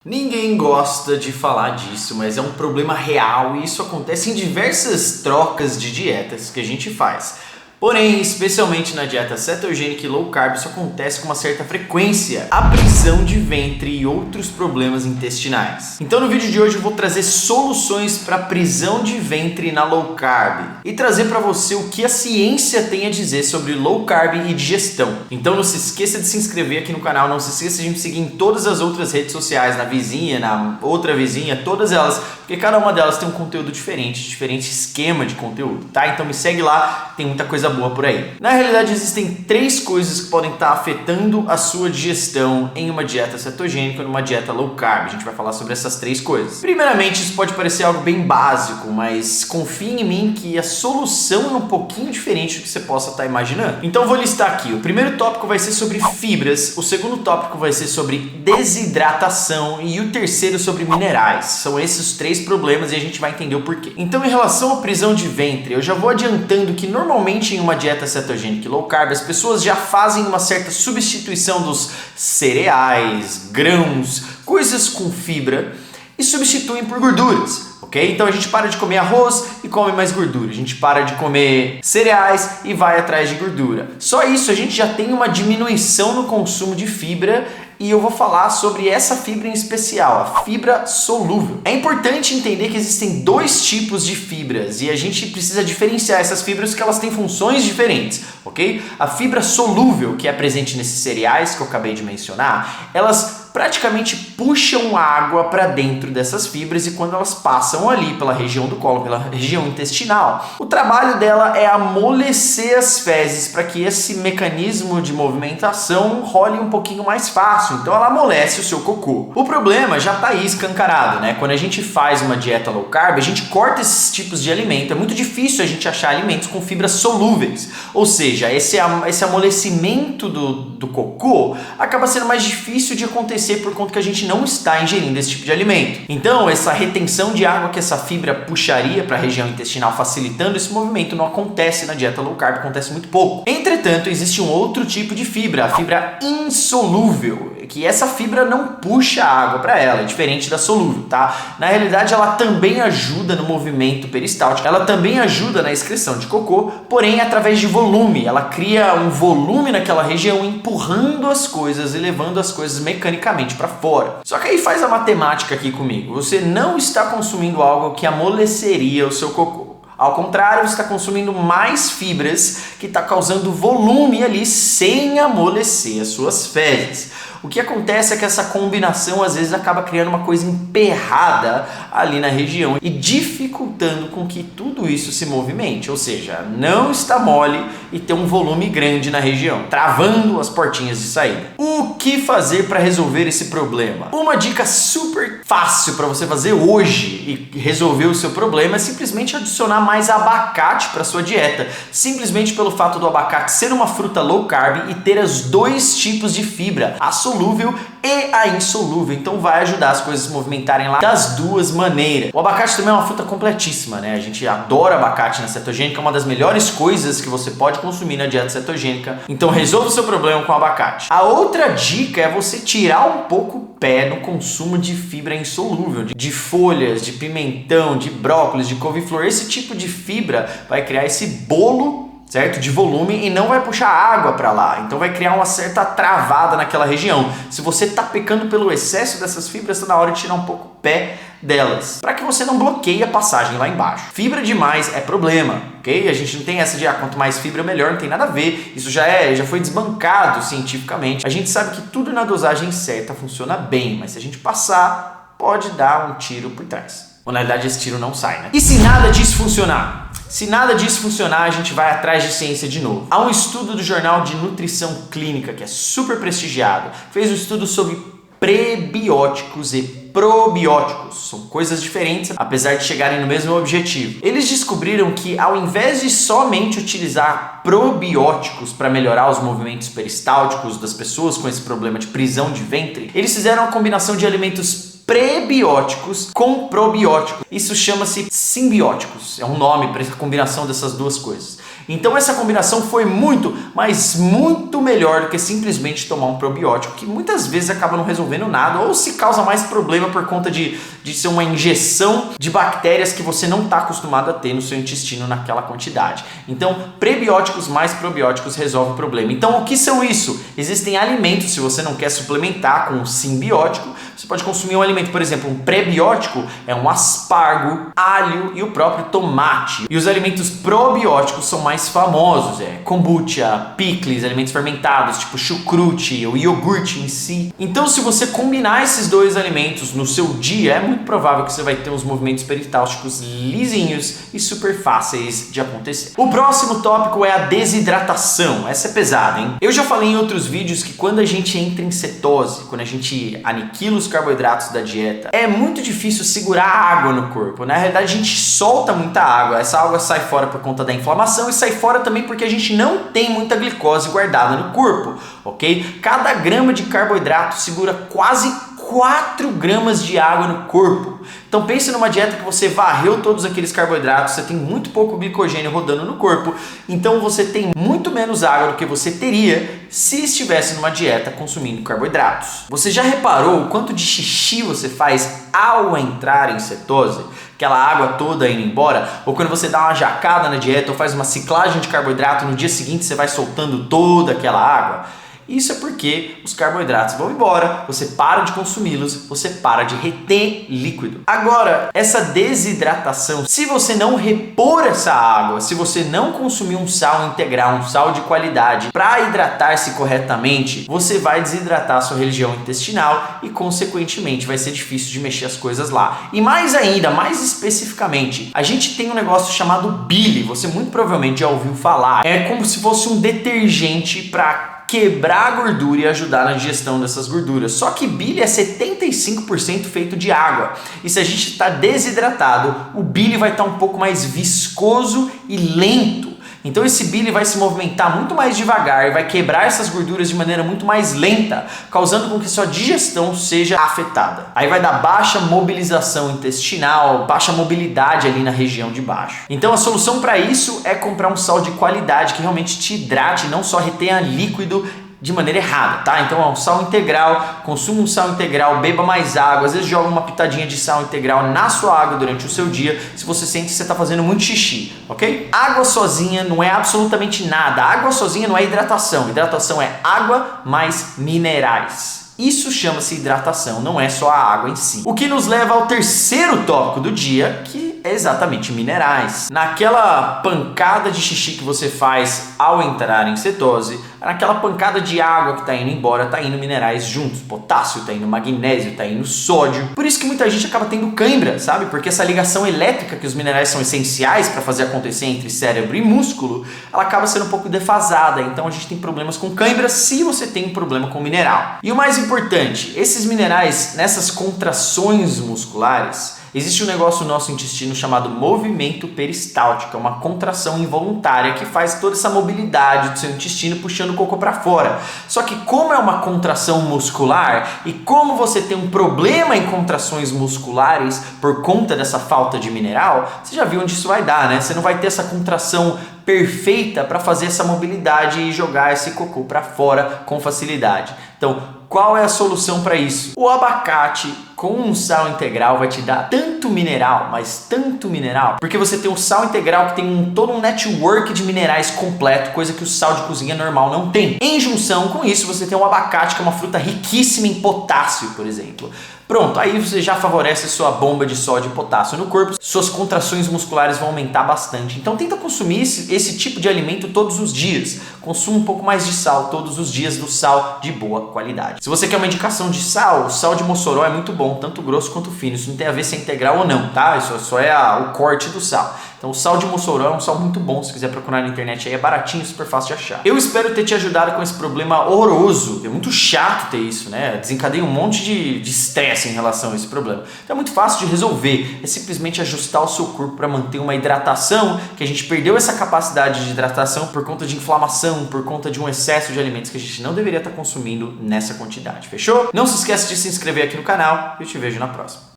Ninguém gosta de falar disso, mas é um problema real e isso acontece em diversas trocas de dietas que a gente faz. Porém, especialmente na dieta cetogênica e low carb, isso acontece com uma certa frequência. A prisão de ventre e outros problemas intestinais. Então no vídeo de hoje eu vou trazer soluções para prisão de ventre na low carb e trazer para você o que a ciência tem a dizer sobre low carb e digestão. Então não se esqueça de se inscrever aqui no canal, não se esqueça de me seguir em todas as outras redes sociais, na vizinha, na outra vizinha, todas elas, porque cada uma delas tem um conteúdo diferente, diferente esquema de conteúdo, tá? Então me segue lá, tem muita coisa boa por aí. Na realidade existem três coisas que podem estar afetando a sua digestão em uma dieta cetogênica ou numa dieta low carb. A gente vai falar sobre essas três coisas. Primeiramente, isso pode parecer algo bem básico, mas confie em mim que a solução é um pouquinho diferente do que você possa estar imaginando. Então vou listar aqui. O primeiro tópico vai ser sobre fibras, o segundo tópico vai ser sobre desidratação e o terceiro sobre minerais. São esses três problemas e a gente vai entender o porquê. Então, em relação à prisão de ventre, eu já vou adiantando que normalmente em uma dieta cetogênica e low carb, as pessoas já fazem uma certa substituição dos cereais, grãos, coisas com fibra e substituem por gorduras, ok? Então a gente para de comer arroz e come mais gordura, a gente para de comer cereais e vai atrás de gordura. Só isso, a gente já tem uma diminuição no consumo de fibra. E eu vou falar sobre essa fibra em especial, a fibra solúvel. É importante entender que existem dois tipos de fibras e a gente precisa diferenciar essas fibras porque elas têm funções diferentes, ok? A fibra solúvel, que é presente nesses cereais que eu acabei de mencionar, elas praticamente puxam água para dentro dessas fibras e quando elas passam ali pela região do cólon, pela região intestinal, o trabalho dela é amolecer as fezes para que esse mecanismo de movimentação role um pouquinho mais fácil. Então ela amolece o seu cocô. O problema já está aí escancarado, né? Quando a gente faz uma dieta low carb, a gente corta esses tipos de alimento. É muito difícil a gente achar alimentos com fibras solúveis. Ou seja, esse amolecimento do cocô acaba sendo mais difícil de acontecer por conta que a gente não está ingerindo esse tipo de alimento. Então, essa retenção de água que essa fibra puxaria para a região intestinal, facilitando esse movimento, não acontece na dieta low carb, acontece muito pouco. Entretanto, existe um outro tipo de fibra, a fibra insolúvel, que essa fibra não puxa água para ela, é diferente da solúvel, tá? Na realidade, ela também ajuda no movimento peristáltico, ela também ajuda na excreção de cocô, porém através de volume, ela cria um volume naquela região, empurrando as coisas e levando as coisas mecanicamente para fora. Só que aí faz a matemática aqui comigo, você não está consumindo algo que amoleceria o seu cocô. Ao contrário, você está consumindo mais fibras que está causando volume ali sem amolecer as suas fezes. O que acontece é que essa combinação às vezes acaba criando uma coisa emperrada ali na região e dificultando com que tudo isso se movimente, ou seja, não está mole e tem um volume grande na região, travando as portinhas de saída. O que fazer para resolver esse problema? Uma dica super fácil para você fazer hoje e resolver o seu problema é simplesmente adicionar mais abacate para sua dieta, simplesmente pelo fato do abacate ser uma fruta low carb e ter os dois tipos de fibra, a solúvel e a insolúvel, então vai ajudar as coisas a se movimentarem lá das duas maneiras. O abacate também é uma fruta completíssima, né? A gente adora abacate na cetogênica, é uma das melhores coisas que você pode consumir na dieta cetogênica, então resolva o seu problema com o abacate. A outra dica é você tirar um pouco o pé no consumo de fibra insolúvel, de folhas, de pimentão, de brócolis, de couve-flor. Esse tipo de fibra vai criar esse bolo, certo? De volume e não vai puxar água para lá, então vai criar uma certa travada naquela região. Se você está pecando pelo excesso dessas fibras, está na hora de tirar um pouco o pé delas, para que você não bloqueie a passagem lá embaixo. Fibra demais é problema, ok? A gente não tem essa de quanto mais fibra melhor, não tem nada a ver. Isso já foi desbancado cientificamente. A gente sabe que tudo na dosagem certa funciona bem, mas se a gente passar, pode dar um tiro por trás. Ou na verdade esse tiro não sai, né? E se nada disso funcionar? Se nada disso funcionar, a gente vai atrás de ciência de novo. Há um estudo do Jornal de Nutrição Clínica, que é super prestigiado, fez um estudo sobre prebióticos e probióticos. São coisas diferentes, apesar de chegarem no mesmo objetivo. Eles descobriram que ao invés de somente utilizar probióticos para melhorar os movimentos peristálticos das pessoas com esse problema de prisão de ventre, eles fizeram uma combinação de alimentos prebióticos com probióticos. Isso chama-se simbióticos. É um nome para essa combinação dessas duas coisas. Então essa combinação foi muito, mas muito melhor do que simplesmente tomar um probiótico, que muitas vezes acaba não resolvendo nada, ou se causa mais problema por conta de ser uma injeção de bactérias que você não está acostumado a ter no seu intestino naquela quantidade. Então, prebióticos mais probióticos resolve o problema. Então, o que são isso? Existem alimentos, se você não quer suplementar com um simbiótico, você pode consumir um alimento, por exemplo, um prebiótico é um aspargo, alho e o próprio tomate. E os alimentos probióticos são mais famosos, kombucha, picles, alimentos fermentados, tipo chucrute, o iogurte em si. Então, se você combinar esses dois alimentos no seu dia, é muito provável que você vai ter uns movimentos peristálticos lisinhos e super fáceis de acontecer. O próximo tópico é a desidratação. Essa é pesada, hein? Eu já falei em outros vídeos que quando a gente entra em cetose, quando a gente aniquila os carboidratos da dieta, é muito difícil segurar a água no corpo. Na realidade, a gente solta muita água. Essa água sai fora por conta da inflamação e sai fora também porque a gente não tem muita glicose guardada no corpo, ok? Cada grama de carboidrato segura quase 4 gramas de água no corpo. Então pense numa dieta que você varreu todos aqueles carboidratos, você tem muito pouco glicogênio rodando no corpo, então você tem muito menos água do que você teria se estivesse numa dieta consumindo carboidratos. Você já reparou o quanto de xixi você faz ao entrar em cetose? Aquela água toda indo embora? Ou quando você dá uma jacada na dieta ou faz uma ciclagem de carboidrato, no dia seguinte você vai soltando toda aquela água? Isso é porque os carboidratos vão embora, você para de consumi-los, você para de reter líquido. Agora, essa desidratação, se você não repor essa água, se você não consumir um sal integral, um sal de qualidade, para hidratar-se corretamente, você vai desidratar a sua região intestinal e, consequentemente, vai ser difícil de mexer as coisas lá. E mais ainda, mais especificamente, a gente tem um negócio chamado bile, você muito provavelmente já ouviu falar. É como se fosse um detergente para quebrar a gordura e ajudar na digestão dessas gorduras. Só que bile é 75% feito de água. E se a gente está desidratado, o bile vai estar um pouco mais viscoso e lento. Então esse bile vai se movimentar muito mais devagar e vai quebrar essas gorduras de maneira muito mais lenta, causando com que sua digestão seja afetada. Aí vai dar baixa mobilização intestinal, baixa mobilidade ali na região de baixo. Então a solução para isso é comprar um sal de qualidade que realmente te hidrate, não só retenha líquido de maneira errada, tá? Então é um sal integral, consuma um sal integral, beba mais água, às vezes joga uma pitadinha de sal integral na sua água durante o seu dia, se você sente que você está fazendo muito xixi, ok? Água sozinha não é absolutamente nada, água sozinha não é hidratação, hidratação é água mais minerais. Isso chama-se hidratação, não é só a água em si. O que nos leva ao terceiro tópico do dia, que é exatamente minerais. Naquela pancada de xixi que você faz ao entrar em cetose, naquela pancada de água que está indo embora, está indo minerais juntos. Potássio, está indo magnésio, está indo sódio. Por isso que muita gente acaba tendo cãibra, sabe? Porque essa ligação elétrica que os minerais são essenciais para fazer acontecer entre cérebro e músculo, ela acaba sendo um pouco defasada. Então a gente tem problemas com cãibra se você tem um problema com mineral. E o mais importante, esses minerais, nessas contrações musculares, existe um negócio no nosso intestino chamado movimento peristáltico, é uma contração involuntária que faz toda essa mobilidade do seu intestino puxando o cocô para fora. Só que como é uma contração muscular e como você tem um problema em contrações musculares por conta dessa falta de mineral, você já viu onde isso vai dar, né? Você não vai ter essa contração perfeita para fazer essa mobilidade e jogar esse cocô para fora com facilidade. Então, qual é a solução para isso? O abacate com um sal integral vai te dar tanto mineral, mas tanto mineral, porque você tem um sal integral que tem todo um network de minerais completo, coisa que o sal de cozinha normal não tem. Em junção com isso, você tem um abacate que é uma fruta riquíssima em potássio, por exemplo. Pronto, aí você já favorece a sua bomba de sódio e potássio no corpo, suas contrações musculares vão aumentar bastante. Então tenta consumir esse tipo de alimento todos os dias. Consuma um pouco mais de sal todos os dias, do sal de boa qualidade. Se você quer uma indicação de sal, o sal de Mossoró é muito bom, tanto grosso quanto fino. Isso não tem a ver se é integral ou não, tá? Isso só é o corte do sal. Então o sal de Mossoró é um sal muito bom, se quiser procurar na internet aí é baratinho, super fácil de achar. Eu espero ter te ajudado com esse problema horroroso, é muito chato ter isso, né? Desencadeia um monte de estresse em relação a esse problema. Então é muito fácil de resolver, é simplesmente ajustar o seu corpo para manter uma hidratação, que a gente perdeu essa capacidade de hidratação por conta de inflamação, por conta de um excesso de alimentos que a gente não deveria estar consumindo nessa quantidade, fechou? Não se esqueça de se inscrever aqui no canal e eu te vejo na próxima.